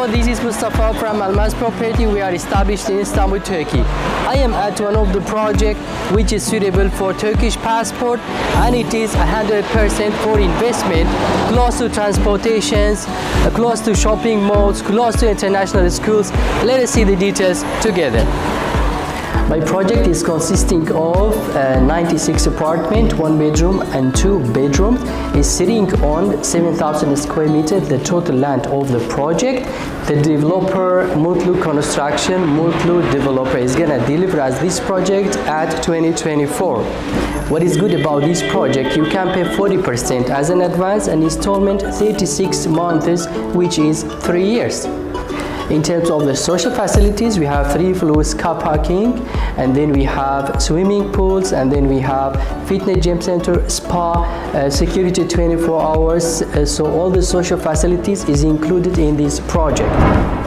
Hello, this is Mustafa from Almaz Property. We are established in Istanbul, Turkey. I am at one of the projects which is suitable for Turkish passport, and it is 100% for investment, close to transportations, close to shopping malls, close to international schools. Let us see the details together. My project is consisting of 96 apartments, 1 bedroom and 2 bedrooms. It's sitting on 7,000 square meters, the total land of the project. The developer, Mutlu Construction, Mutlu Developer, is gonna deliver us this project at 2024. What is good about this project, you can pay 40% as an advance and installment 36 months, which is 3 years. In terms of the social facilities, we have 3 floors car parking, and then we have swimming pools, and then we have fitness gym center, spa, security 24 hours. So all the social facilities is included in this project.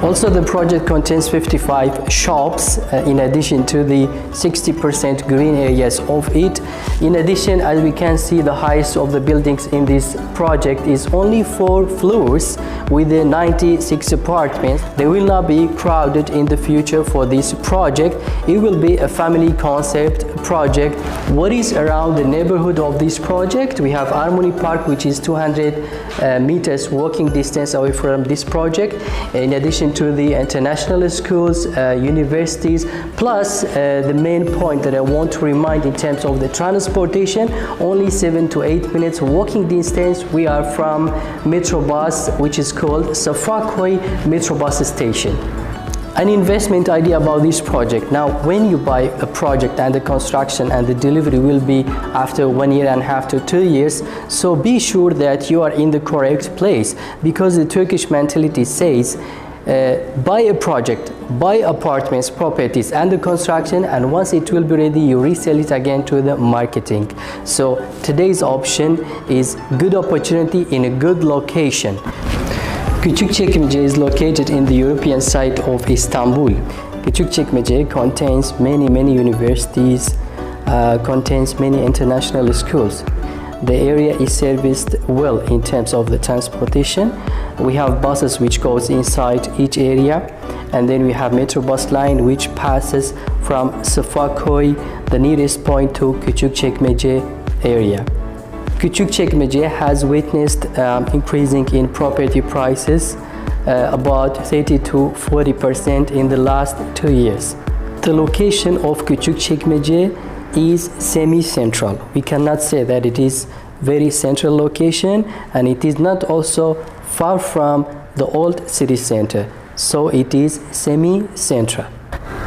Also, the project contains 55 shops in addition to the 60% green areas of it. In addition, as we can see, the highest of the buildings in this project is only 4 floors with the 96 apartments. They will not be crowded in the future for this project. It will be a family concept project. What is around the neighborhood of this project? We have Harmony Park, which is 200 meters walking distance away from this project. In addition to the international schools, universities, plus the main point that I want to remind in terms of the transportation, only 7 to 8 minutes walking distance. We are from Metro Bus, which is called Sefakoy Metro Bus Station. An investment idea about this project. Now, when you buy a project and the construction and the delivery will be after 1 year and a half to 2 years, so be sure that you are in the correct place, because the Turkish mentality says buy a project, buy apartments, properties and the construction, and once it will be ready, you resell it again to the marketing. So today's option is good opportunity in a good location. Küçükçekmece is located in the European side of Istanbul. Küçükçekmece contains many universities, contains many international schools. The area is serviced well in terms of the transportation. We have buses which goes inside each area, and then we have metro bus line which passes from Sefakoy, the nearest point, to Küçükçekmece area. Küçükçekmece has witnessed increasing in property prices about 30 to 40% in the last 2 years. The location of Küçükçekmece is semi-central. We cannot say that it is very central location, and it is not also far from the old city center. So it is semi-central.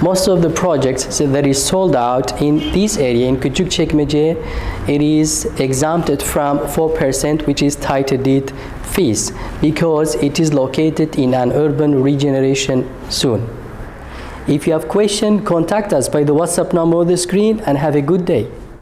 Most of the projects that is sold out in this area in Küçükçekmece, it is exempted from 4%, which is title deed fees, because it is located in an urban regeneration zone. If you have questions, contact us by the WhatsApp number on the screen, and have a good day.